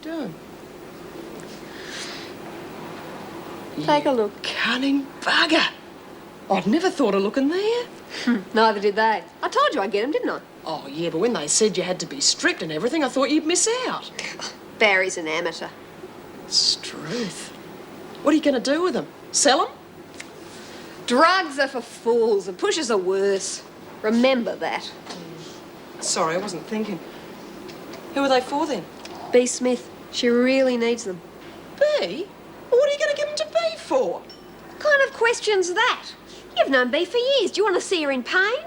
doing? Take a look. Cunning bugger. I'd never thought of looking there. Neither did they. I told you I'd get them, didn't I? Oh, yeah, but when they said you had to be strict and everything, I thought you'd miss out. Barry's an amateur. Struth. What are you going to do with them? Sell them? Drugs are for fools and pushers are worse. Remember that. Sorry, I wasn't thinking. Who are they for, then? B. Smith. She really needs them. B? Well, what are you going to give them to B for? What kind of question's that? You've known B for years. Do you want to see her in pain?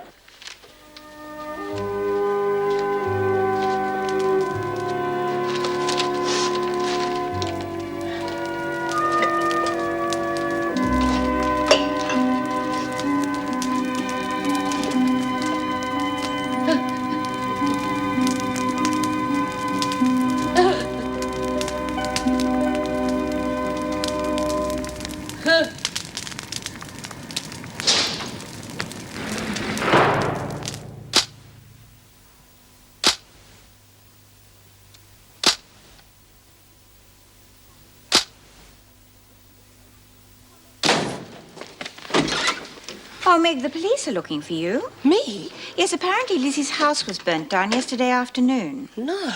Oh, Meg, the police are looking for you. Me? Yes, apparently Lizzie's house was burnt down yesterday afternoon. No.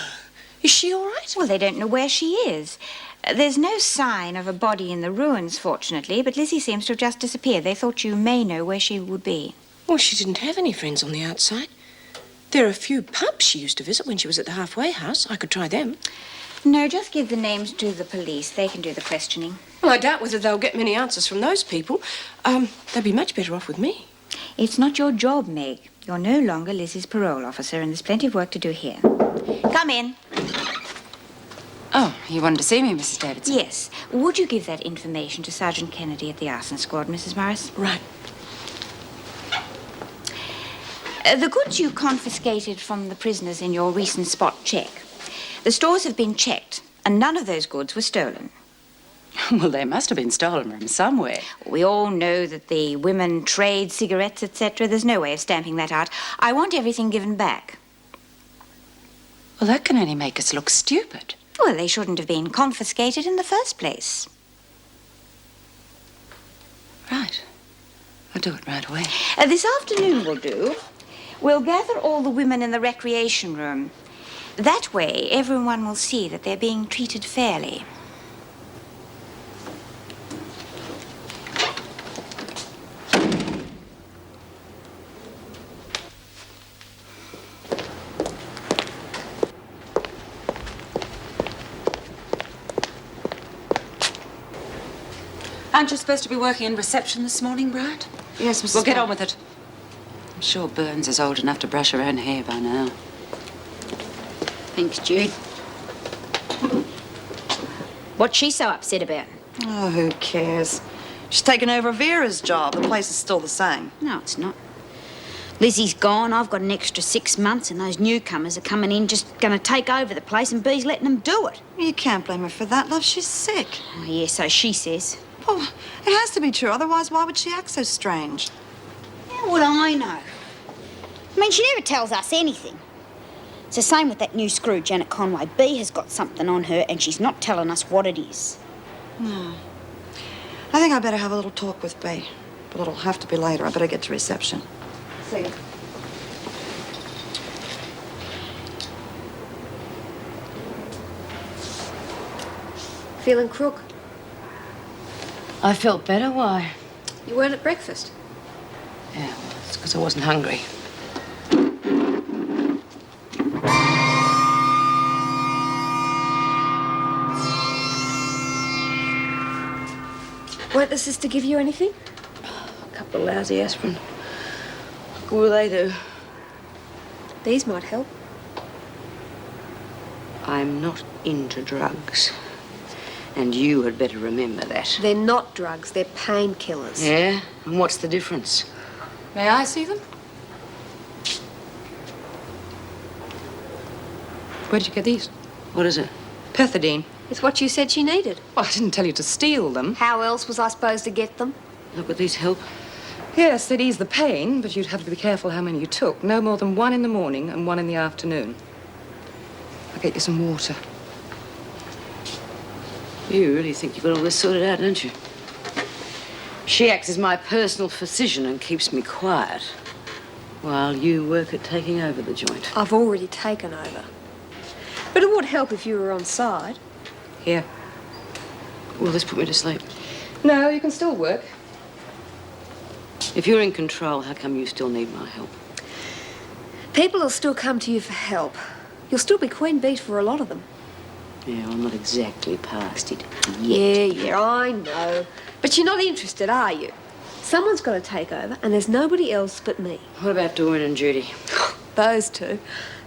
Is she all right? Well, they don't know where she is. There's no sign of a body in the ruins, fortunately, but Lizzie seems to have just disappeared. They thought you may know where she would be. Well, she didn't have any friends on the outside. There are a few pubs she used to visit when she was at the halfway house. I could try them. No, just give the names to the police. They can do the questioning. Well, I doubt whether they'll get many answers from those people. They'd be much better off with me. It's not your job, Meg. You're no longer Lizzie's parole officer, and there's plenty of work to do here. Come in. Oh, you wanted to see me, Mrs. Davidson? Yes. Would you give that information to Sergeant Kennedy at the arson squad, Mrs. Morris? Right. The goods you confiscated from the prisoners in your recent spot check. The stores have been checked, and none of those goods were stolen. Well, they must have been stolen from somewhere. We all know that the women trade cigarettes, etc. There's no way of stamping that out. I want everything given back. Well, that can only make us look stupid. Well, they shouldn't have been confiscated in the first place. Right. I'll do it right away. This afternoon will do. We'll gather all the women in the recreation room. That way, everyone will see that they're being treated fairly. Aren't you supposed to be working in reception this morning, Brad? Yes, Mrs. Well, get on with it. I'm sure Burns is old enough to brush her own hair by now. Thanks, Jude. What's she so upset about? Oh, who cares? She's taken over Vera's job. The place is still the same. No, it's not. Lizzie's gone. I've got an extra 6 months, and those newcomers are coming in just going to take over the place, and Bee's letting them do it. You can't blame her for that, love. She's sick. Oh, yeah, so she says. Well, it has to be true. Otherwise, why would she act so strange? How would I know? I mean, she never tells us anything. It's the same with that new screw, Janet Conway. Bee has got something on her, and she's not telling us what it is. No. I think I better have a little talk with Bee. But it'll have to be later. I better get to reception. See you. Feeling crook? I felt better. Why? You weren't at breakfast. Yeah, well, it's because I wasn't hungry. Won't the sister give you anything? A couple of lousy aspirin. What will they do? These might help. I'm not into drugs. And you had better remember that. They're not drugs, they're painkillers. Yeah? And what's the difference? May I see them? Where did you get these? What is it? Pethidine. It's what you said she needed. Well, I didn't tell you to steal them. How else was I supposed to get them? Look, would these help? Yes, they'd ease the pain, but you'd have to be careful how many you took. No more than 1 in the morning and 1 in the afternoon. I'll get you some water. You really think you've got all this sorted out, don't you? She acts as my personal physician and keeps me quiet while you work at taking over the joint. I've already taken over. But it would help if you were on side. Here. Will this put me to sleep? No, you can still work. If you're in control, how come you still need my help? People will still come to you for help. You'll still be queen bee for a lot of them. Yeah, I'm not exactly past it Yeah, I know. But you're not interested, are you? Someone's got to take over, and there's nobody else but me. What about Doreen and Judy? Those two.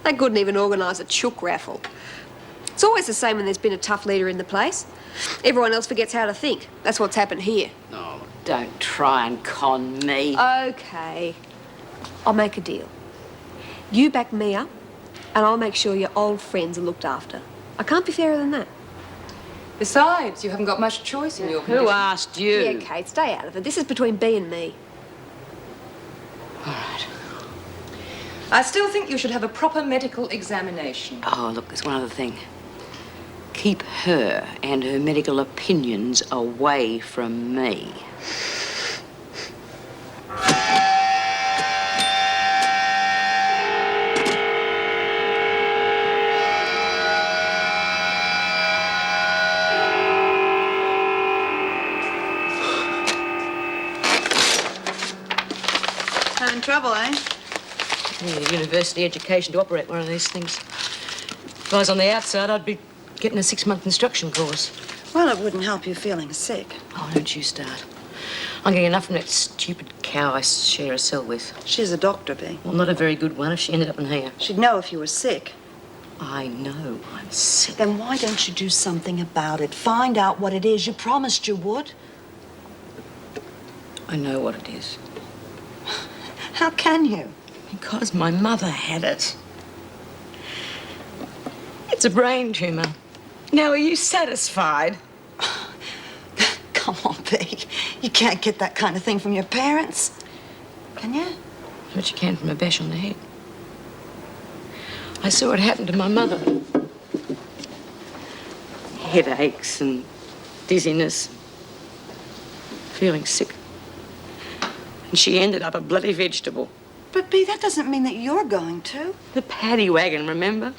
They couldn't even organise a chook raffle. It's always the same when there's been a tough leader in the place. Everyone else forgets how to think. That's what's happened here. Oh, don't try and con me. Okay. I'll make a deal. You back me up, and I'll make sure your old friends are looked after. I can't be fairer than that. Besides, you haven't got much choice in your condition. Who asked you? Yeah, Kate, stay out of it. This is between Bea and me. All right. I still think you should have a proper medical examination. Oh, look, there's one other thing. Keep her and her medical opinions away from me. Having trouble, eh? I need a university education to operate one of these things. If I was on the outside, I'd be getting a 6-month instruction course. Well, it wouldn't help you feeling sick. Oh, don't you start. I'm getting enough from that stupid cow I share a cell with. She's a doctor, Bea. Well, not a very good one if she ended up in here. She'd know if you were sick. I know I'm sick. Then why don't you do something about it? Find out what it is. You promised you would. I know what it is. How can you? Because my mother had it. It's a brain tumor. Now, are you satisfied? Come on, Bea. You can't get that kind of thing from your parents. Can you? But you can from a bash on the head. I saw it happen to my mother. Headaches and dizziness. Feeling sick. And she ended up a bloody vegetable. But, Bea, that doesn't mean that you're going to. The paddy wagon, remember?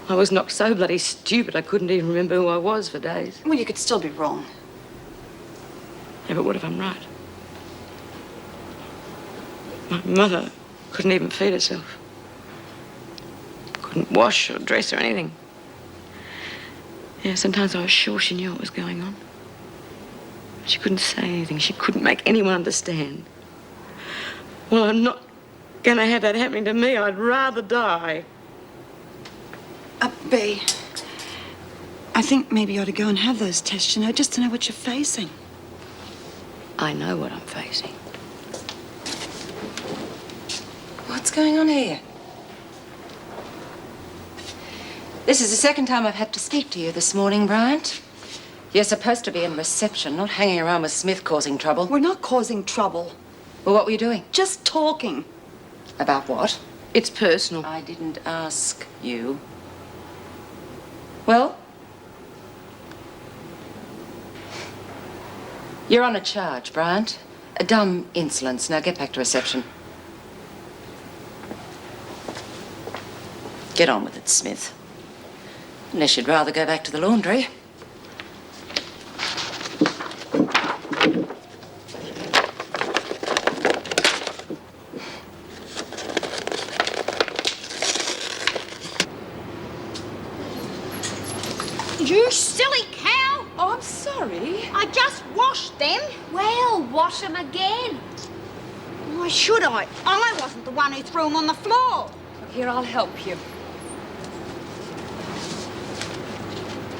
I was knocked so bloody stupid I couldn't even remember who I was for days. Well, you could still be wrong. Yeah, but what if I'm right? My mother couldn't even feed herself. Couldn't wash or dress or anything. Yeah, sometimes I was sure she knew what was going on. She couldn't say anything. She couldn't make anyone understand. Well, I'm not going to have that happening to me. I'd rather die. Bea, I think maybe you ought to go and have those tests, you know, just to know what you're facing. I know what I'm facing. What's going on here? This is the second time I've had to speak to you this morning, Bryant. You're supposed to be in reception, not hanging around with Smith causing trouble. We're not causing trouble. Well, what were you doing? Just talking. About what? It's personal. I didn't ask you. Well? You're on a charge, Bryant. A dumb insolence. Now get back to reception. Get on with it, Smith. Unless you'd rather go back to the laundry. You silly cow! Oh, I'm sorry. I just washed them. Well, wash them again. Why should I? I wasn't the one who threw them on the floor. Here, I'll help you.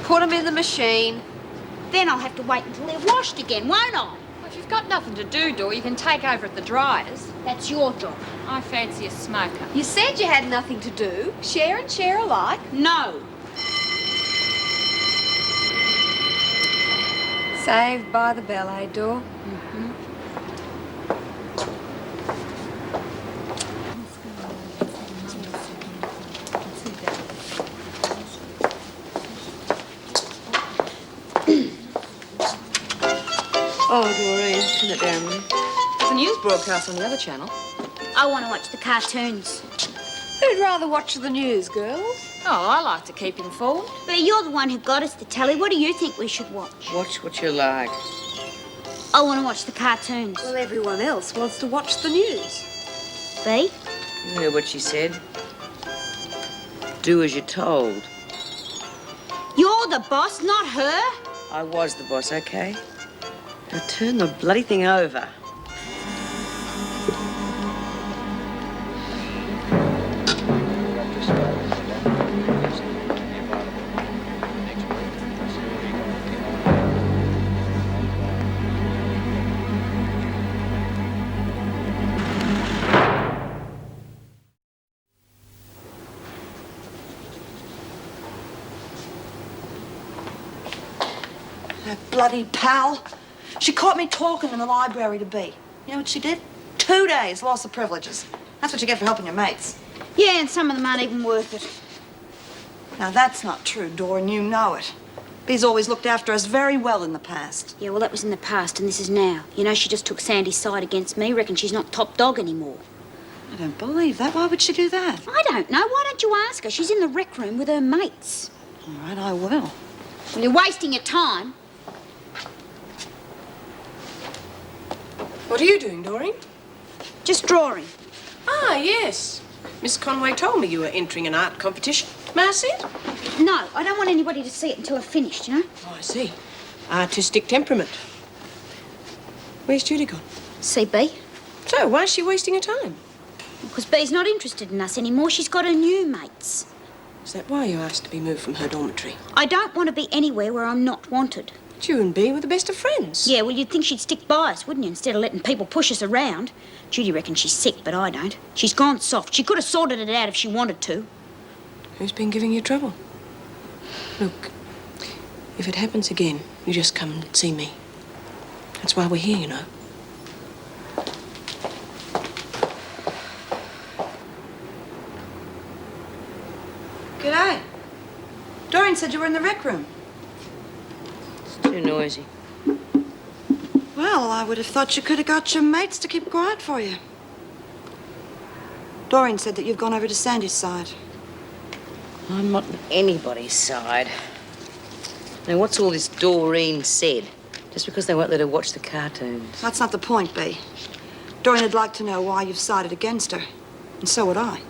Put them in the machine. Then I'll have to wait until they're washed again, won't I? Well, if you've got nothing to do, Dor, you can take over at the dryers. That's your job. I fancy a smoker. You said you had nothing to do. Share and share alike. No. Saved by the bell, eh, Dor? Oh, Doreen, turn it down, will you? There's a news broadcast on the other channel. I want to watch the cartoons. Who'd rather watch the news, girls? Oh, I like to keep informed. But you're the one who got us the telly. What do you think we should watch? Watch what you like. I want to watch the cartoons. Well, everyone else wants to watch the news. B? You heard what she said. Do as you're told. You're the boss, not her. I was the boss, okay? Now turn the bloody thing over. That bloody pal. She caught me talking in the library to B. You know what she did? 2 days, loss of privileges. That's what you get for helping your mates. Yeah, and some of them aren't even worth it. Now, that's not true, Dora, and you know it. B's always looked after us very well in the past. Yeah, well, that was in the past, and this is now. You know, she just took Sandy's side against me. Reckon she's not top dog anymore. I don't believe that. Why would she do that? I don't know. Why don't you ask her? She's in the rec room with her mates. All right, I will. Well, you're wasting your time. What are you doing, Doreen? Just drawing. Ah, yes. Miss Conway told me you were entering an art competition. May I see it? No, I don't want anybody to see it until I've finished, you know? Oh, I see. Artistic temperament. Where's Judy gone? See, B? So, why is she wasting her time? Because B's not interested in us anymore. She's got her new mates. Is that why you asked to be moved from her dormitory? I don't want to be anywhere where I'm not wanted. But you and B were the best of friends. Yeah, well, you'd think she'd stick by us, wouldn't you, instead of letting people push us around. Judy reckons she's sick, but I don't. She's gone soft. She could have sorted it out if she wanted to. Who's been giving you trouble? Look, if it happens again, you just come and see me. That's why we're here, you know. G'day. Doreen said you were in the rec room. It's too noisy. Well, I would have thought you could have got your mates to keep quiet for you. Doreen said that you've gone over to Sandy's side. I'm not on anybody's side. Now, what's all this Doreen said? Just because they won't let her watch the cartoons. That's not the point, B. Doreen would like to know why you've sided against her. And so would I.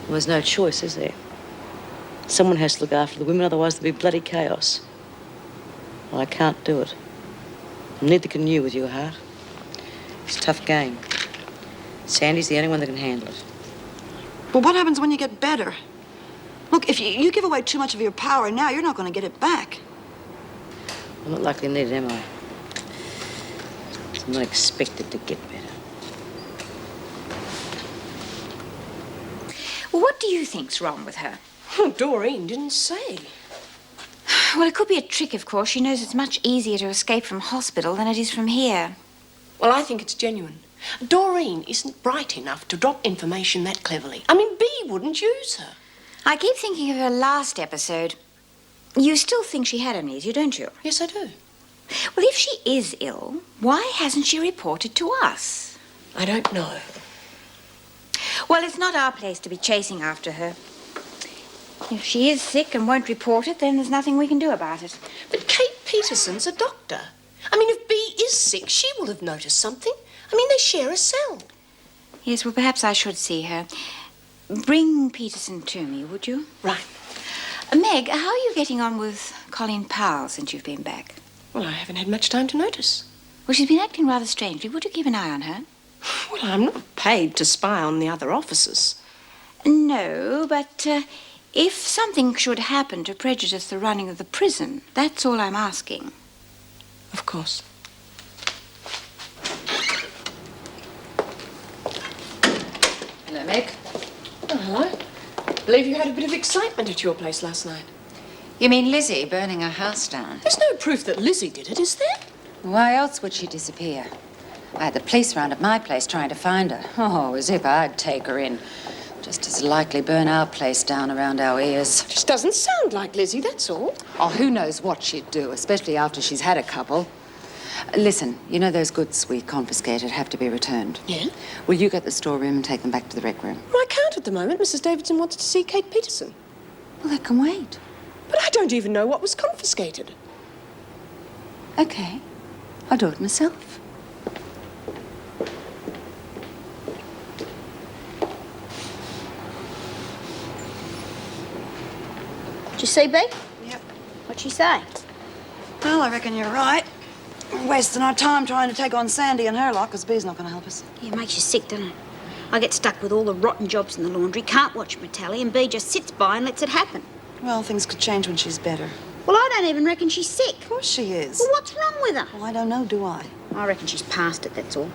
Well, there's no choice, is there? Someone has to look after the women, otherwise there'll be bloody chaos. Well, I can't do it. And neither can you with your heart. It's a tough game. Sandy's the only one that can handle it. Well, what happens when you get better? Look, if you give away too much of your power now, you're not going to get it back. I'm not likely to need it, am I? I'm not expected to get better. Well, what do you think's wrong with her? Oh, Doreen didn't say. Well, it could be a trick, of course. She knows it's much easier to escape from hospital than it is from here. Well, I think it's genuine. Doreen isn't bright enough to drop information that cleverly. I mean, B wouldn't use her. I keep thinking of her last episode. You still think she had amnesia, don't you? Yes, I do. Well, if she is ill, why hasn't she reported to us? I don't know. Well, it's not our place to be chasing after her. If she is sick and won't report it, then there's nothing we can do about it. But Kate Peterson's a doctor. I mean, if B is sick, she will have noticed something. I mean, they share a cell. Yes, well, perhaps I should see her. Bring Peterson to me, would you? Right. Meg, how are you getting on with Colleen Powell since you've been back? Well, I haven't had much time to notice. Well, she's been acting rather strangely. Would you keep an eye on her? Well, I'm not paid to spy on the other officers. No, but if something should happen to prejudice the running of the prison, that's all I'm asking. Of course. Hello, Meg. Oh, hello. Believe you had a bit of excitement at your place last night. You mean Lizzie burning her house down? There's no proof that Lizzie did it, is there? Why else would she disappear? I had the police round at my place trying to find her. Oh, as if I'd take her in. Just as likely burn our place down around our ears. Just doesn't sound like Lizzie, that's all. Oh, who knows what she'd do, especially after she's had a couple. Listen, you know those goods we confiscated have to be returned? Yeah? Will you get the storeroom and take them back to the rec room? Well, I can't at the moment. Mrs. Davidson wants to see Kate Peterson. Well, that can wait. But I don't even know what was confiscated. Okay. I'll do it myself. Did you see, B? Yep. What'd she say? Well, I reckon you're right. We're wasting our time trying to take on Sandy and her lot, because Bee's not going to help us. Yeah, it makes you sick, doesn't it? I get stuck with all the rotten jobs in the laundry, can't watch my telly, and B just sits by and lets it happen. Well, things could change when she's better. Well, I don't even reckon she's sick. Of course she is. Well, what's wrong with her? Well, I don't know, do I? I reckon she's past it, that's all.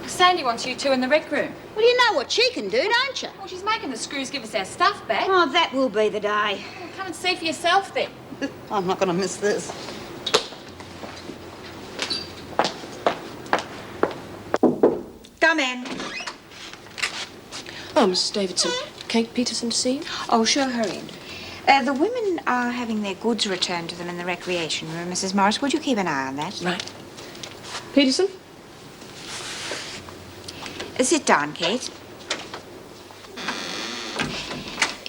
Sandy wants you two in the rec room. Well, you know what she can do, don't you? Well, she's making the screws give us our stuff back. Oh, that will be the day. Well, come and see for yourself then. I'm not going to miss this. Come in. Oh, Mrs. Davidson, Kate Peterson to see you? Oh, show her in. The women are having their goods returned to them in the recreation room. Mrs. Morris, would you keep an eye on that? Right. Peterson? Sit down, Kate.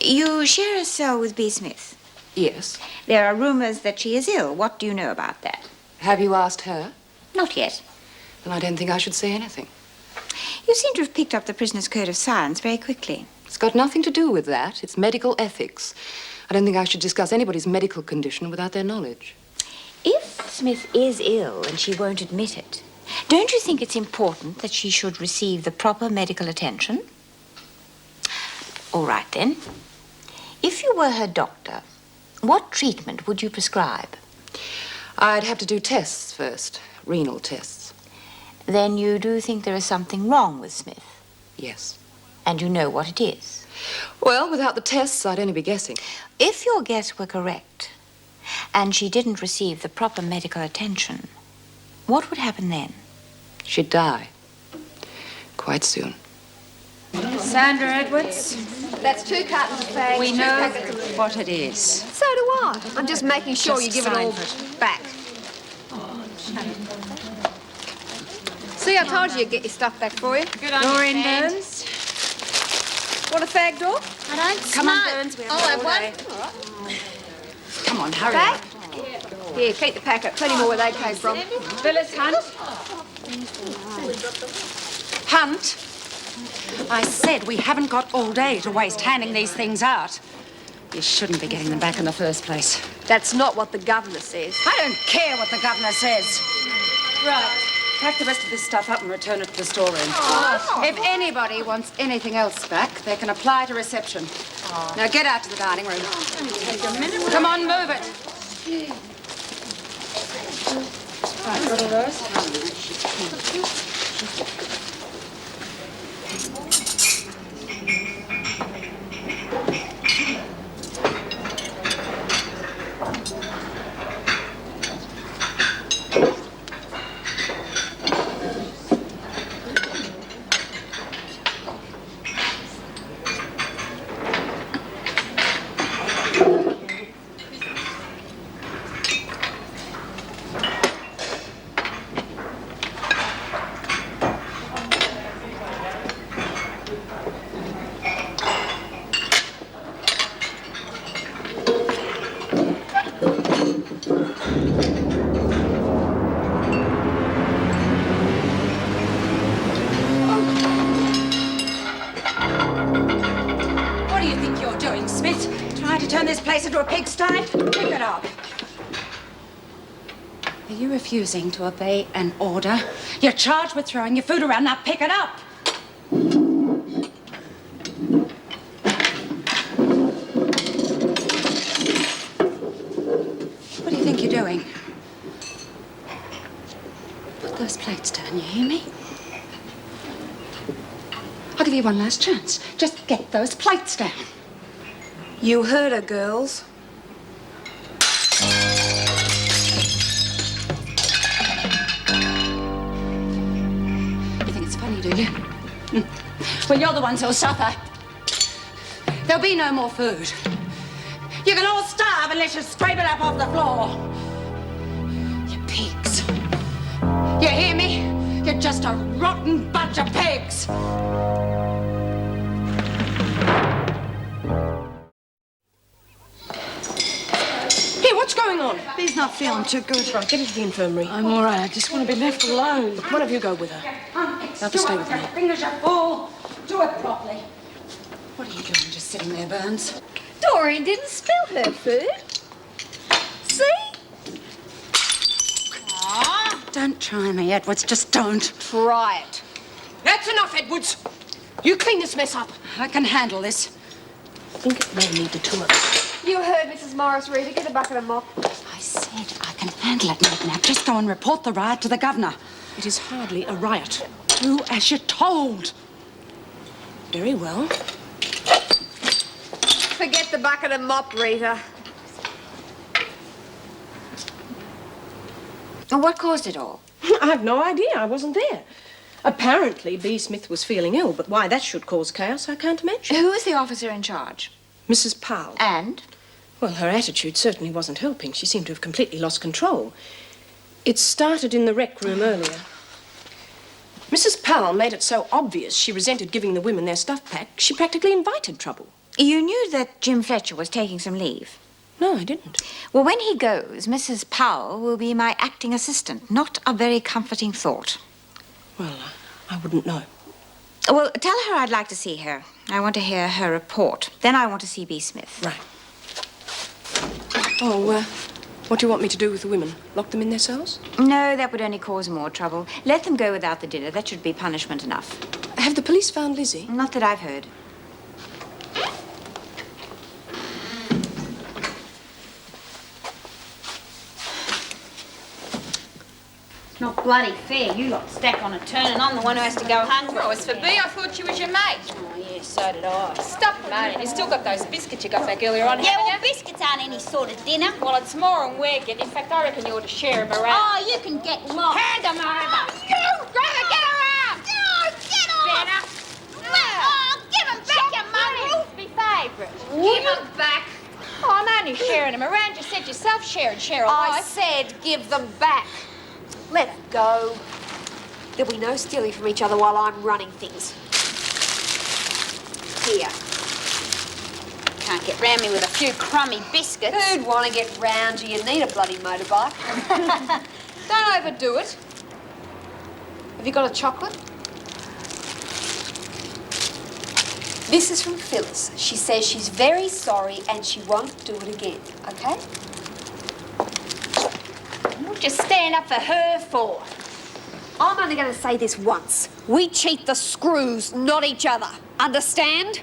You share a cell with B. Smith. Yes. There are rumors that she is ill. What do you know about that? Have you asked her? Not yet. Then I don't think I should say anything. You seem to have picked up the prisoner's code of silence very quickly. It's got nothing to do with that. It's medical ethics. I don't think I should discuss anybody's medical condition without their knowledge. If Smith is ill and she won't admit it, don't you think it's important that she should receive the proper medical attention? All right, then. If you were her doctor, what treatment would you prescribe? I'd have to do tests first, renal tests. Then you do think there is something wrong with Smith, Yes. and you know what it is. Well, without the tests, I'd only be guessing. If your guess were correct, and she didn't receive the proper medical attention, what would happen then? She'd die. Quite soon. Sandra Edwards, That's 2 cartons of fags. we know what it is. So do I. I'm just making sure you give it all back. See, I told you you'd get your stuff back for you. Good on Doreen you, Sam. Burns. Want a fag, Dor? I don't Come on, smoke. Burns. We I'll have all one. day. Come on, hurry up. Yeah, keep the packet. Plenty more where they came from. Phyllis Hunt. Hunt? I said we haven't got all day to waste handing these things out. You shouldn't be getting them back in the first place. That's not what the governor says. I don't care what the governor says. Right. Pack the rest of this stuff up and return it to the storeroom. If anybody wants anything else back, they can apply to reception. Now get out to the dining room. Come on, move it. Right, got all those? What do you think you're doing, Smith? Trying to turn this place into a pigsty? Pick it up. Are you refusing to obey an order? You're charged with throwing your food around. Now pick it up. What do you think you're doing? Put those plates down, you hear me? I'll give you one last chance. Just get those plates down. You heard her, girls. You think it's funny, do you? Well, you're the ones who'll suffer. There'll be no more food. You can all starve unless you scrape it up off the floor. You pigs. You hear me? You're just a rotten bunch of pigs. Here, what's going on? Bee's not feeling too good. Right, get her to the infirmary. I'm all right. I just want to be left alone. One of you go with her. Have to stay with me. Fingers are full. Do it properly. What are you doing just sitting there, Burns? Doreen didn't spill her food. See? Don't try me, Edwards. Just don't. Try it. That's enough, Edwards. You clean this mess up. I can handle this. I think it may need the two of us. You heard Mrs. Morris, Rita. Get a bucket of mop. I said I can handle it, Meg. Now just go and report the riot to the governor. It is hardly a riot. Do as you're told. Very well. Forget the bucket of mop, Rita. What caused it all? I have no idea. I wasn't there. Apparently, B. Smith was feeling ill, but why that should cause chaos, I can't imagine. Who is the officer in charge? Mrs. Powell. And? Well, her attitude certainly wasn't helping. She seemed to have completely lost control. It started in the rec room earlier. Mrs. Powell made it so obvious she resented giving the women their stuff back, she practically invited trouble. You knew that Jim Fletcher was taking some leave? No, I didn't. Well, when he goes, Mrs. Powell will be my acting assistant. Not a very comforting thought. Well, I wouldn't know. Well, tell her I'd like to see her. I want to hear her report. Then I want to see B. Smith. Right. Oh, what do you want me to do with the women? Lock them in their cells? No, that would only cause more trouble. Let them go without the dinner. That should be punishment enough. Have the police found Lizzie? Not that I've heard. It's not bloody fair. You lot stack on a turn and I'm the one who has to go hungry. Oh, as for B, I thought she was your mate. Oh, yeah, so did I. Stop moaning. You still got those biscuits you got back earlier on, Yeah, haven't well, you? biscuits aren't any sort of dinner. Well, it's more than we're getting. In fact, I reckon you ought to share them around. Oh, you can get lost. Hand them over. Rather get around. Oh, get off! Better. Oh, give them back your money. Rules be favourite. Give them back. Oh, I'm only sharing them around. You said yourself share and share alike. I said give them back. Let it go. There'll be no stealing from each other while I'm running things. Here. Can't get round me with a few crummy biscuits. Who'd want to get round you? You need a bloody motorbike. Don't overdo it. Have you got a chocolate? This is from Phyllis. She says she's very sorry and she won't do it again, okay? What you stand up for her for? I'm only going to say this once. We cheat the screws, not each other. Understand?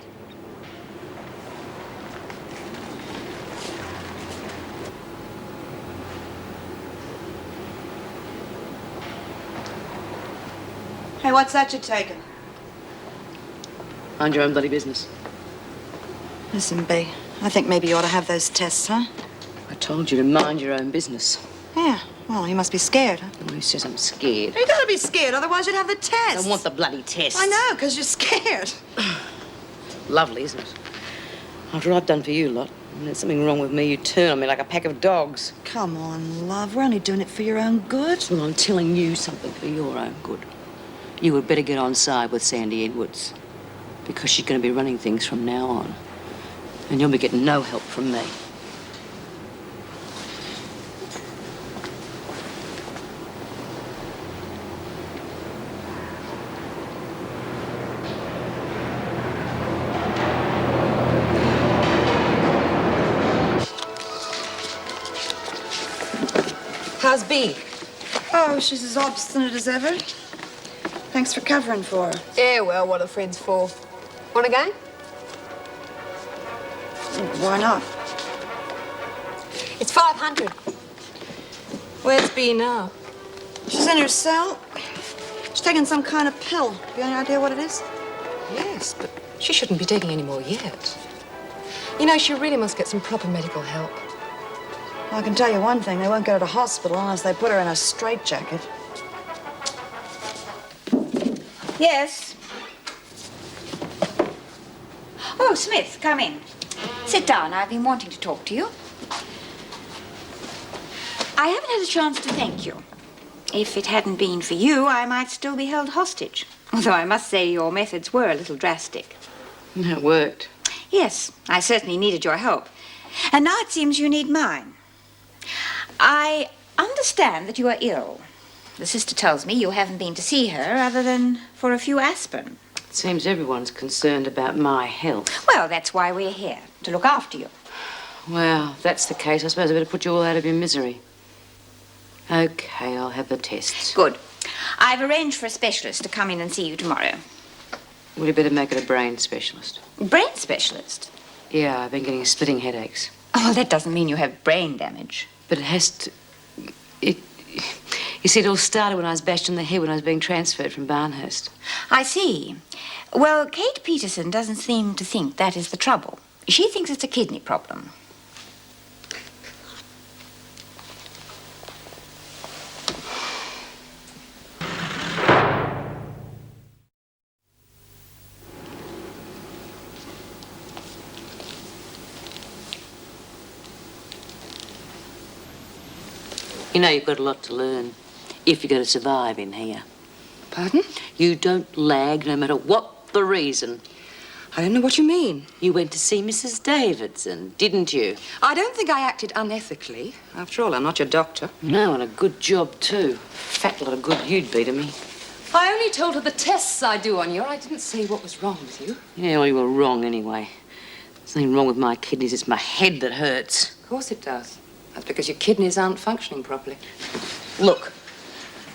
Hey, what's that you're taking? Mind your own bloody business. Listen, Bee, I think maybe you ought to have those tests, huh? I told you to mind your own business. Yeah, well, you must be scared, huh? Who says I'm scared? You gotta be scared, otherwise you'd have the test. I want the bloody test. I know, because you're scared. Lovely, isn't it? After what I've done for you lot, when there's something wrong with me, you turn on me like a pack of dogs. Come on, love. We're only doing it for your own good. Well, I'm telling you something for your own good. You had better get on side with Sandy Edwards, because she's going to be running things from now on. And you'll be getting no help from me. How's B? Oh, she's as obstinate as ever. Thanks for covering for her. Yeah, well, what are friends for? Want a game? Why not? It's 500. Where's B now? She's in her cell. She's taking some kind of pill. Have you any idea what it is? Yes, but she shouldn't be taking any more yet. You know, she really must get some proper medical help. Well, I can tell you one thing. They won't go to hospital unless they put her in a straitjacket. Yes. Oh, Smith, come in. Sit down. I've been wanting to talk to you. I haven't had a chance to thank you. If it hadn't been for you, I might still be held hostage. Although I must say your methods were a little drastic. It worked. Yes, I certainly needed your help. And now it seems you need mine. I understand that you are ill. The sister tells me you haven't been to see her other than for a few aspirin. It seems everyone's concerned about my health. Well, that's why we're here, to look after you. Well, if that's the case, I suppose I better put you all out of your misery. Okay, I'll have the tests. Good. I've arranged for a specialist to come in and see you tomorrow. Well, you better make it a brain specialist. Brain specialist? Yeah, I've been getting splitting headaches. Oh, that doesn't mean you have brain damage. But it has to... You see, it all started when I was bashed in the head when I was being transferred from Barnhurst. I see. Well, Kate Peterson doesn't seem to think that is the trouble. She thinks it's a kidney problem. You know, you've got a lot to learn if you're going to survive in here. Pardon? You don't lag no matter what the reason. I don't know what you mean. You went to see Mrs. Davidson, didn't you? I don't think I acted unethically. After all, I'm not your doctor. No, and a good job, too. Fat lot of good you'd be to me. I only told her the tests I do on you. I didn't say what was wrong with you. Yeah, well, you were wrong anyway. There's nothing wrong with my kidneys. It's my head that hurts. Of course it does. That's because your kidneys aren't functioning properly. Look,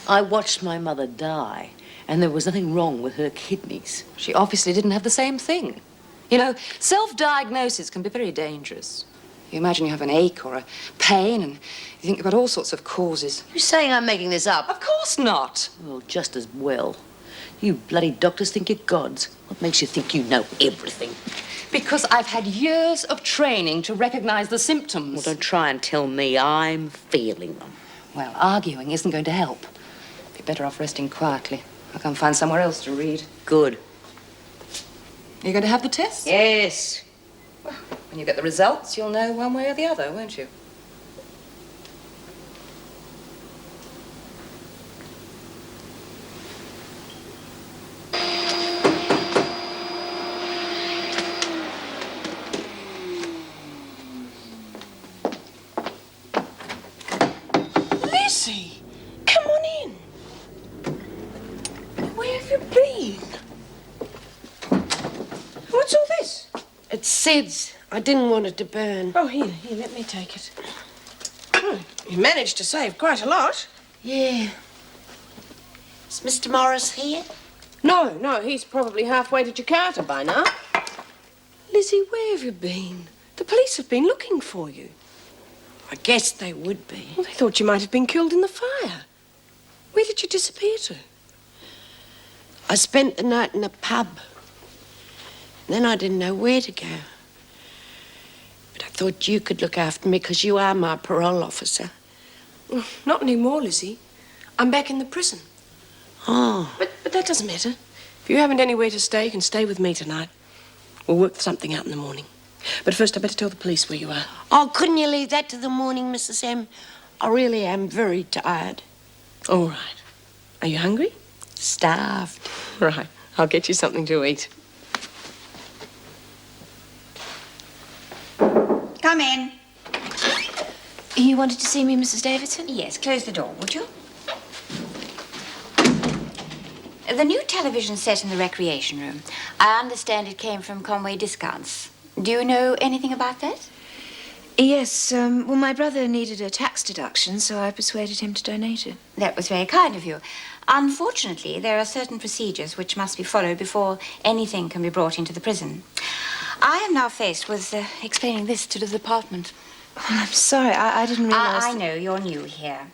I watched my mother die, and there was nothing wrong with her kidneys. She obviously didn't have the same thing. You know, self-diagnosis can be very dangerous. You imagine you have an ache or a pain, and you think you've got all sorts of causes. You're saying I'm making this up? Of course not. Well, just as well. You bloody doctors think you're gods. What makes you think you know everything? Because I've had years of training to recognize the symptoms. Well, don't try and tell me I'm feeling them. Well, arguing isn't going to help. Be better off resting quietly. I'll come find somewhere else to read. Good. You're going to have the test? Yes. Well, when you get the results, you'll know one way or the other, won't you? Lizzie, come on in. Where have you been? What's all this? It's Sid's. I didn't want it to burn. Oh, here, let me take it. Oh, you managed to save quite a lot. Yeah. Is Mr. Morris here? No, he's probably halfway to Jakarta by now. Lizzie, where have you been? The police have been looking for you. I guess they would be. Well, they thought you might have been killed in the fire. Where did you disappear to? I spent the night in a pub. Then I didn't know where to go. But I thought you could look after me because you are my parole officer. Well, not anymore, Lizzie. I'm back in the prison. Oh. But that doesn't matter. If you haven't anywhere to stay, you can stay with me tonight. We'll work something out in the morning. But first, I better tell the police where you are. Oh, couldn't you leave that to the morning, Mrs. M? I really am very tired. All right. Are you hungry? Starved. Right. I'll get you something to eat. Come in. You wanted to see me, Mrs. Davidson? Yes, close the door, would you? The new television set in the recreation room. I understand it came from Conway Discounts. Do you know anything about that? Yes, well, my brother needed a tax deduction, so I persuaded him to donate it. That was very kind of you. Unfortunately, there are certain procedures which must be followed before anything can be brought into the prison. I am now faced with explaining this to the department. Well, I'm sorry, I didn't realize... I know you're new here.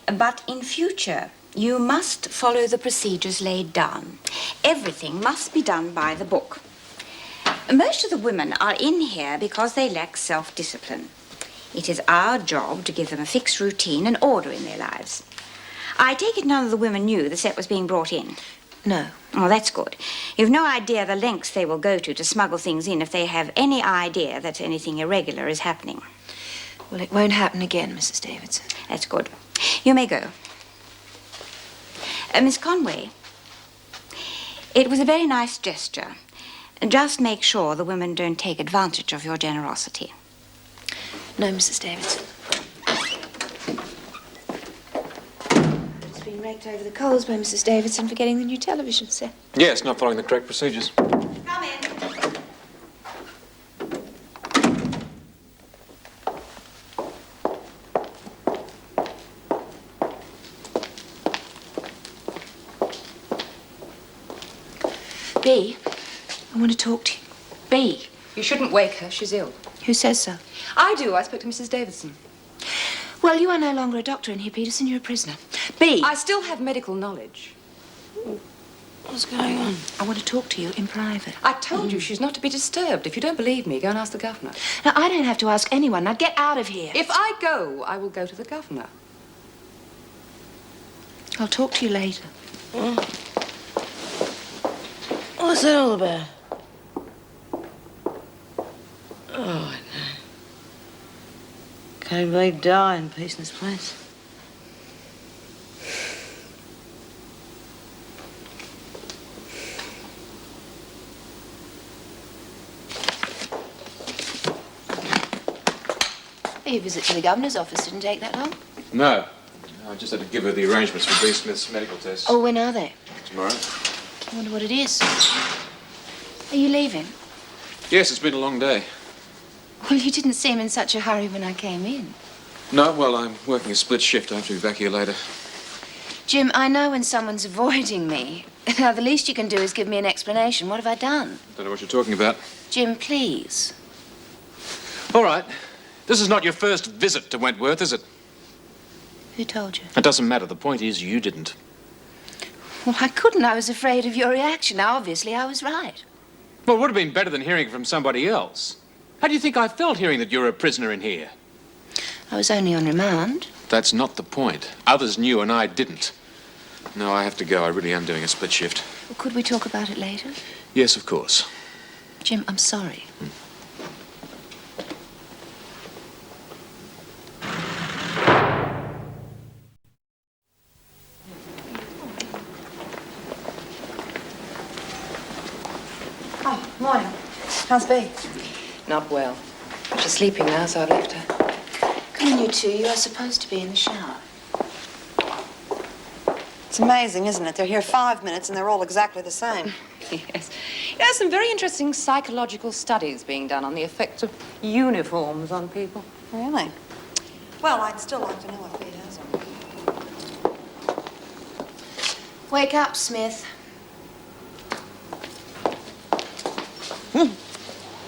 But in future, you must follow the procedures laid down. Everything must be done by the book. Most of the women are in here because they lack self-discipline. It is our job to give them a fixed routine and order in their lives. I take it none of the women knew the set was being brought in. No. Oh, that's good. You've no idea the lengths they will go to smuggle things in if they have any idea that anything irregular is happening. Well, it won't happen again, Mrs. Davidson. That's good. You may go. Miss Conway, it was a very nice gesture. Just make sure the women don't take advantage of your generosity. No, Mrs. Davidson. It's been raked over the coals by Mrs. Davidson for getting the new television set. Yes, not following the correct procedures. Come in. Bea, I want to talk to you. Bea. You shouldn't wake her. She's ill. Who says so? I do. I spoke to Mrs. Davidson. Well, you are no longer a doctor in here, Peterson. You're a prisoner. Bea. I still have medical knowledge. What's going on? I want to talk to you in private. I told you she's not to be disturbed. If you don't believe me, go and ask the governor. Now, I don't have to ask anyone. Now, get out of here. If I go, I will go to the governor. I'll talk to you later. What's that all about? Oh, no. Can't really die in peace in this place. Your visit to the governor's office didn't take that long. No. I just had to give her the arrangements for B. Smith's medical tests. Oh, when are they? Tomorrow. I wonder what it is. Are you leaving? Yes, it's been a long day. Well, you didn't seem in such a hurry when I came in. No, well, I'm working a split shift. I have to be back here later. Jim, I know when someone's avoiding me. Now, the least you can do is give me an explanation. What have I done? Don't know what you're talking about. Jim, please. All right. This is not your first visit to Wentworth, is it? Who told you? It doesn't matter. The point is you didn't. Well, I couldn't. I was afraid of your reaction. Now, obviously, I was right. Well, it would have been better than hearing it from somebody else. How do you think I felt hearing that you're a prisoner in here? I was only on remand. That's not the point. Others knew and I didn't. No, I have to go. I really am doing a split shift. Well, could we talk about it later? Yes, of course. Jim, I'm sorry. Oh, morning. How's Bea? Not well. She's sleeping now, so I left her. Come on, you two. You are supposed to be in the shower. It's amazing, isn't it? They're here 5 minutes and they're all exactly the same. Yes. There's some very interesting psychological studies being done on the effects of uniforms on people. Really? Well, I'd still like to know what Bea has on. Wake up, Smith.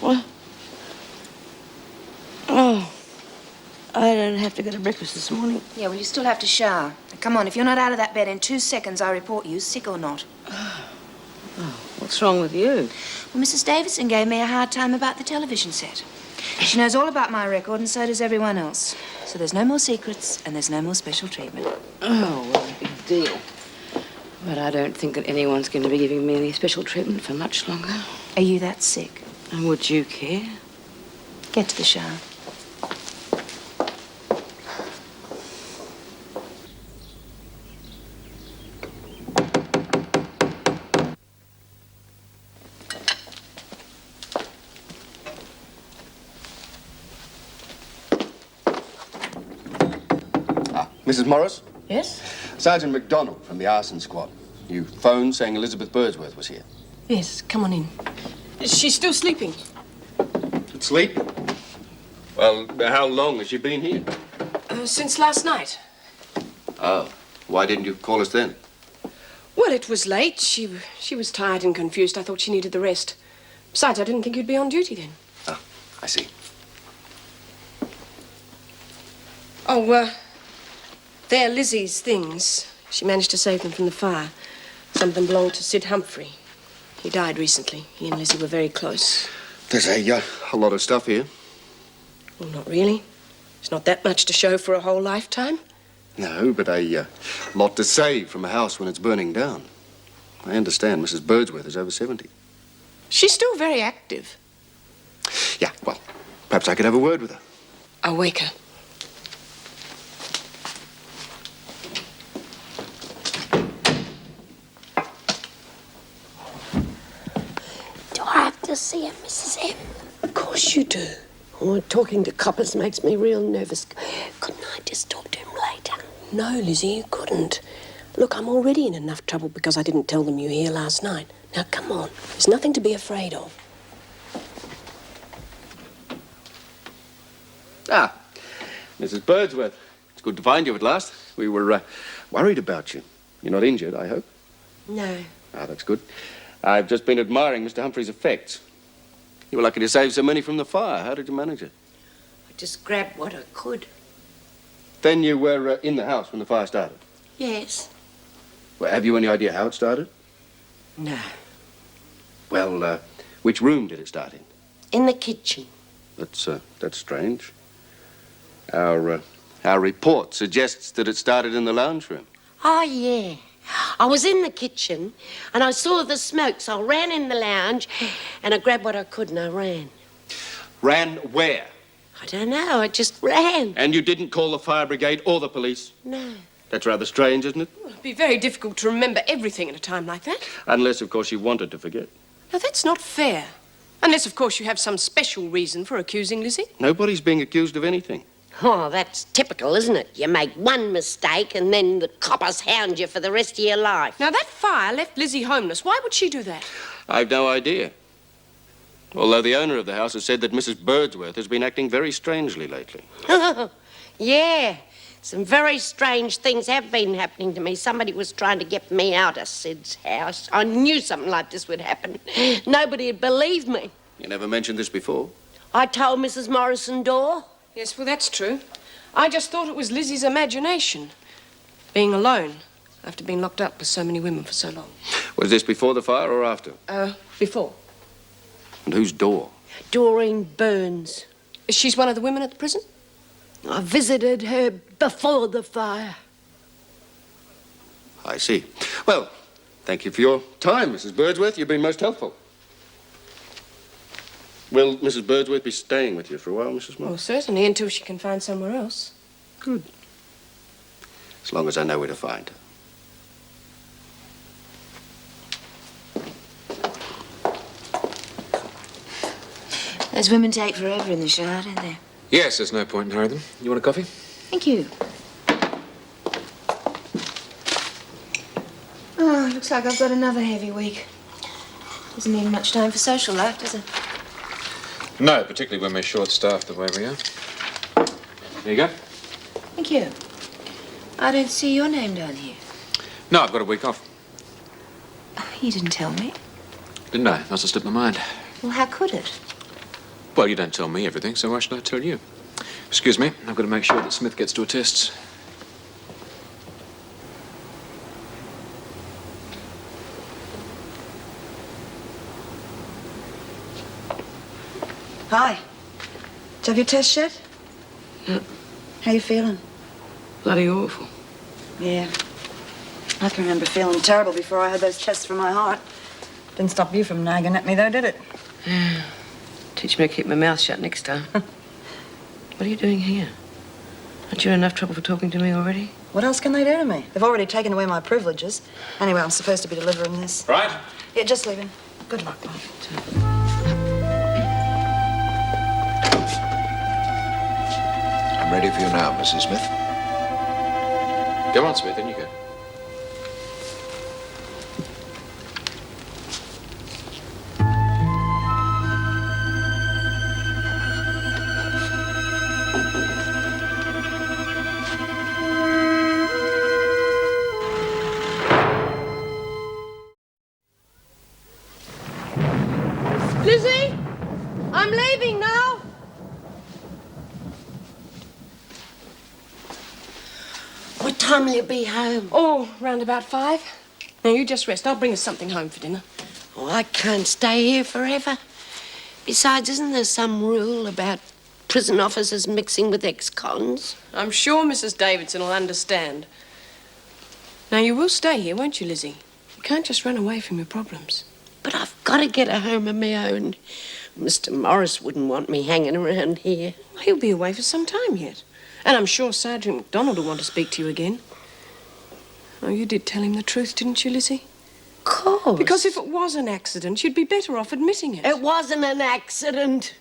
What? Oh, I don't have to go to breakfast this morning. Yeah, well, you still have to shower. Now, come on, if you're not out of that bed in 2 seconds, I report you, sick or not. Oh, what's wrong with you? Well, Mrs. Davidson gave me a hard time about the television set. She knows all about my record, and so does everyone else. So there's no more secrets, and there's no more special treatment. Oh, what a big deal. But I don't think that anyone's going to be giving me any special treatment for much longer. Are you that sick? And would you care? Get to the shower. Mrs. Morris? Yes? Sergeant MacDonald from the arson squad. You phoned saying Elizabeth Birdsworth was here. Yes, come on in. She's still sleeping. Sleep? Well, how long has she been here? Since last night. Oh, why didn't you call us then? Well, it was late. She was tired and confused. I thought she needed the rest. Besides, I didn't think you'd be on duty then. Oh, I see. Oh, they're Lizzie's things. She managed to save them from the fire. Some of them belonged to Sid Humphrey. He died recently. He and Lizzie were very close. There's a lot of stuff here. Well, not really. It's not that much to show for a whole lifetime. No, but a lot to save from a house when it's burning down. I understand Mrs. Birdsworth is over 70. She's still very active. Yeah, well, perhaps I could have a word with her. I'll wake her. see him, Mrs. M? Of course you do. Oh, talking to coppers makes me real nervous. Couldn't I just talk to him later? No, Lizzie, you couldn't. Look, I'm already in enough trouble because I didn't tell them you were here last night. Now, come on. There's nothing to be afraid of. Ah, Mrs. Birdsworth. It's good to find you at last. We were worried about you. You're not injured, I hope? No. Ah, that's good. I've just been admiring Mr. Humphrey's effects. You were lucky to save so many from the fire. How did you manage it? I just grabbed what I could. Then you were in the house when the fire started? Yes. Well, have you any idea how it started? No. Well, which room did it start in? In the kitchen. That's strange. Our report suggests that it started in the lounge room. Oh, yeah. I was in the kitchen and I saw the smoke, so I ran in the lounge and I grabbed what I could and I ran. Ran where? I don't know, I just ran. And you didn't call the fire brigade or the police? No. That's rather strange, isn't it? It'd be very difficult to remember everything at a time like that. Unless, of course, you wanted to forget. Now, that's not fair. Unless, of course, you have some special reason for accusing Lizzie. Nobody's being accused of anything. Oh, that's typical, isn't it? You make one mistake and then the coppers hound you for the rest of your life. Now, that fire left Lizzie homeless. Why would she do that? I've no idea. Although the owner of the house has said that Mrs. Birdsworth has been acting very strangely lately. Yeah, some very strange things have been happening to me. Somebody was trying to get me out of Sid's house. I knew something like this would happen. Nobody had believed me. You never mentioned this before. I told Mrs. Morrison Dore. Yes, well, that's true. I just thought it was Lizzie's imagination. Being alone after being locked up with so many women for so long. Was this before the fire or after? Before. And whose door? Doreen Burns. She's one of the women at the prison? I visited her before the fire. I see. Well, thank you for your time, Mrs. Birdsworth. You've been most helpful. Will Mrs. Birdsworth be staying with you for a while, Mrs. Moore? Oh, certainly, until she can find somewhere else. Good. As long as I know where to find her. Those women take forever in the shower, don't they? Yes, there's no point in hurrying them. You want a coffee? Thank you. Oh, looks like I've got another heavy week. Doesn't leave much time for social life, does it? No, particularly when we're short-staffed the way we are. There you go. Thank you. I don't see your name down here. No, I've got a week off. Oh, you didn't tell me. Didn't I? Must have slipped my mind. Well, how could it? Well, you don't tell me everything, so why should I tell you? Excuse me, I've got to make sure that Smith gets to her tests. Hi. Did you have your test yet? Yeah. How you feeling? Bloody awful. Yeah. I can remember feeling terrible before I had those tests for my heart. Didn't stop you from nagging at me, though, did it? Yeah. Teach me to keep my mouth shut next time. What are you doing here? Aren't you in enough trouble for talking to me already? What else can they do to me? They've already taken away my privileges. Anyway, I'm supposed to be delivering this. Right. Yeah, just leaving. Good luck, Bob. I'm ready for you now, Mrs. Smith. Go on, Smith, in you go. Lizzie, I'm leaving now. What time will you be home? Oh, round about 5. Now, you just rest. I'll bring us something home for dinner. Oh, I can't stay here forever. Besides, isn't there some rule about prison officers mixing with ex-cons? I'm sure Mrs. Davidson will understand. Now, you will stay here, won't you, Lizzie? You can't just run away from your problems. But I've got to get a home of my own. Mr. Morris wouldn't want me hanging around here. He'll be away for some time yet. And I'm sure Sergeant MacDonald will want to speak to you again. Oh, you did tell him the truth, didn't you, Lizzie? course. Because if it was an accident, you'd be better off admitting it. It wasn't an accident.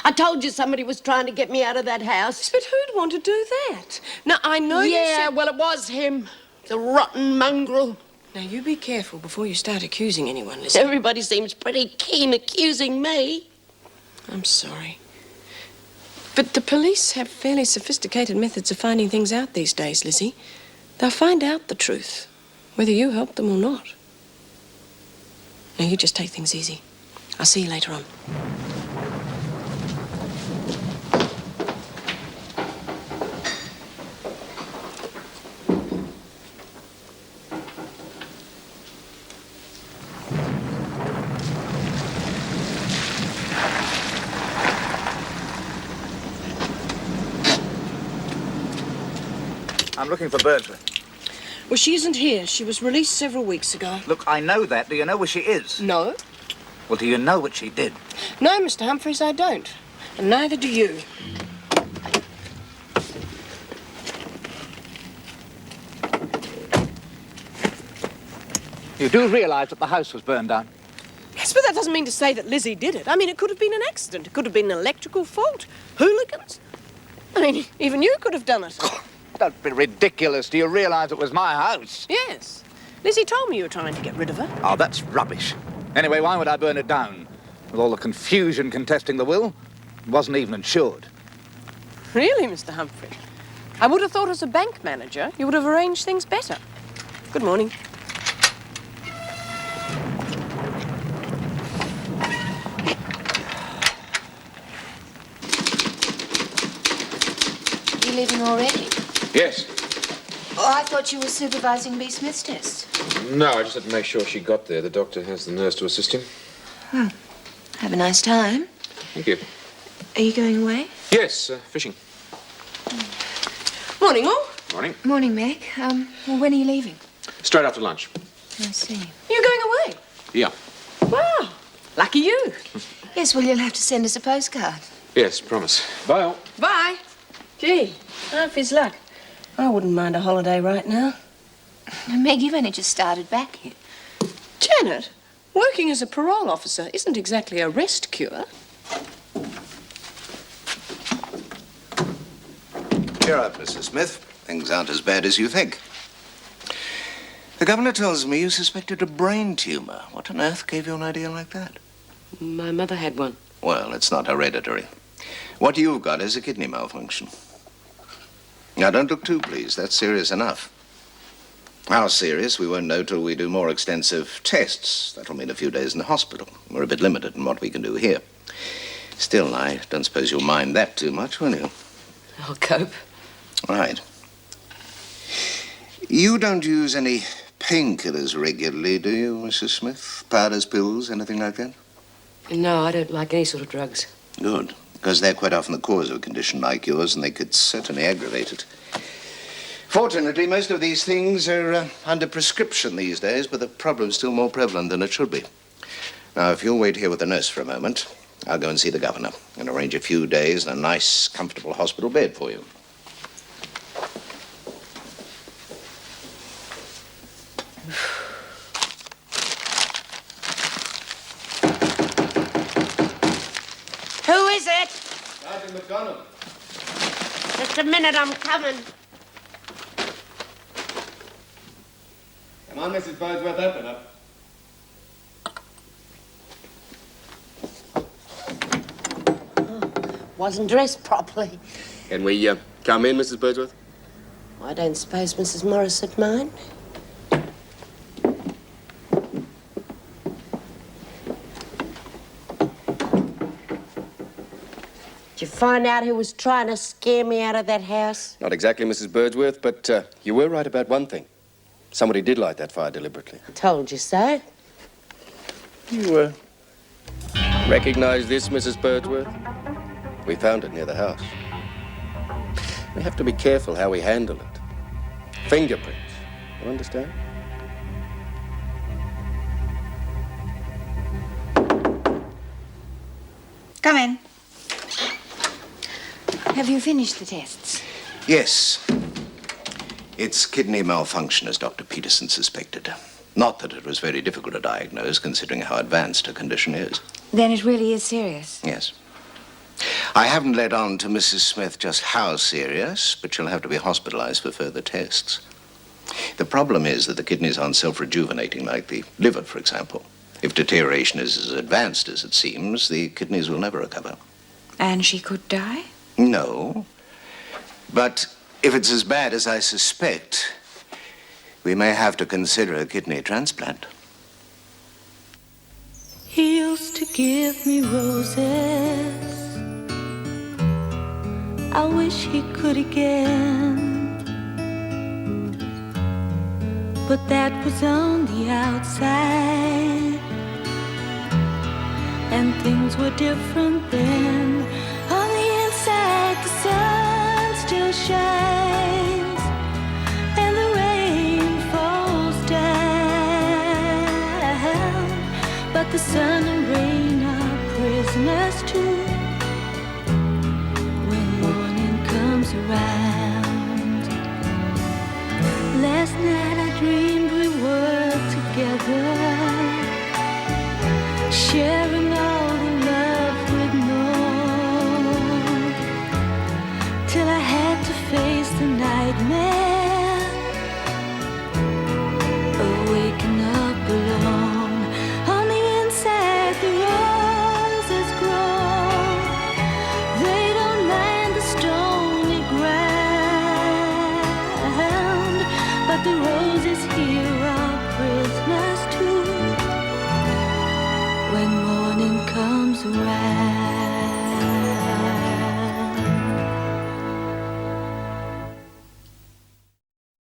I told you somebody was trying to get me out of that house. But who'd want to do that? Now, I know you Yeah, said... well, it was him. The rotten mongrel. Now, you be careful before you start accusing anyone, Lizzie. Everybody seems pretty keen accusing me. I'm sorry. But the police have fairly sophisticated methods of finding things out these days, Lizzie. They'll find out the truth, whether you help them or not. Now, you just take things easy. I'll see you later on. I'm looking for Birdsworth. Well, she isn't here. She was released several weeks ago. Look, I know that. Do you know where she is? No. Well, do you know what she did? No, Mr. Humphreys, I don't. And neither do you. You do realise that the house was burned down? Yes, but that doesn't mean to say that Lizzie did it. I mean, it could have been an accident. It could have been an electrical fault. Hooligans. I mean, even you could have done it. Don't be ridiculous. Do you realise it was my house? Yes. Lizzie told me you were trying to get rid of her. Oh, that's rubbish. Anyway, why would I burn it down? With all the confusion contesting the will, it wasn't even insured. Really, Mr. Humphrey? I would have thought as a bank manager you would have arranged things better. Good morning. You leaving already? Yes. Oh, I thought you were supervising B. Smith's test. No, I just had to make sure she got there. The doctor has the nurse to assist him. Hmm. Have a nice time. Thank you. Are you going away? Yes, fishing. Morning, all. Morning. Morning, Meg. Well, when are you leaving? Straight after lunch. I see. You're going away? Yeah. Wow. Lucky you. Yes, well, you'll have to send us a postcard. Yes, promise. Bye all. Bye. Gee, half his luck. I wouldn't mind a holiday right now. Meg, you've only just started back here. Janet, working as a parole officer isn't exactly a rest cure. Cheer up, Mrs. Smith. Things aren't as bad as you think. The governor tells me you suspected a brain tumor. What on earth gave you an idea like that? My mother had one. Well, it's not hereditary. What you've got is a kidney malfunction. Now, don't look too pleased. That's serious enough. How serious, we won't know till we do more extensive tests. That'll mean a few days in the hospital. We're a bit limited in what we can do here. Still, I don't suppose you'll mind that too much, will you? I'll cope. Right. You don't use any painkillers regularly, do you, Mrs. Smith? Powders, pills, anything like that? No, I don't like any sort of drugs. Good, because they're quite often the cause of a condition like yours, and they could certainly aggravate it. Fortunately, most of these things are under prescription these days, but the problem's still more prevalent than it should be. Now, if you'll wait here with the nurse for a moment, I'll go and see the governor and arrange a few days in a nice, comfortable hospital bed for you. Who is it? Sergeant McDonald. Just a minute, I'm coming. Come on, Mrs. Birdsworth, open up. Wasn't dressed properly. Can we come in, Mrs. Birdsworth? I don't suppose Mrs. Morris would mind. Did you find out who was trying to scare me out of that house? Not exactly, Mrs. Birdsworth, but you were right about one thing. Somebody did light that fire deliberately. I told you so. You recognize this, Mrs. Birdsworth? We found it near the house. We have to be careful how we handle it. Fingerprints, you understand? Come in. Have you finished the tests? Yes. It's kidney malfunction, as Dr. Peterson suspected. Not that it was very difficult to diagnose, considering how advanced her condition is. Then it really is serious. Yes. I haven't let on to Mrs. Smith just how serious, but she'll have to be hospitalized for further tests. The problem is that the kidneys aren't self-rejuvenating like the liver, for example. If deterioration is as advanced as it seems, the kidneys will never recover. And she could die? No. But if it's as bad as I suspect, we may have to consider a kidney transplant. He used to give me roses. I wish he could again. But that was on the outside, and things were different then. On the inside, the sun still shines, and the rain falls down. But the sun and rain are prisoners too when morning comes around. Last night I dreamed we were together, sharing all the love we'd known, till I had to face the nightmare.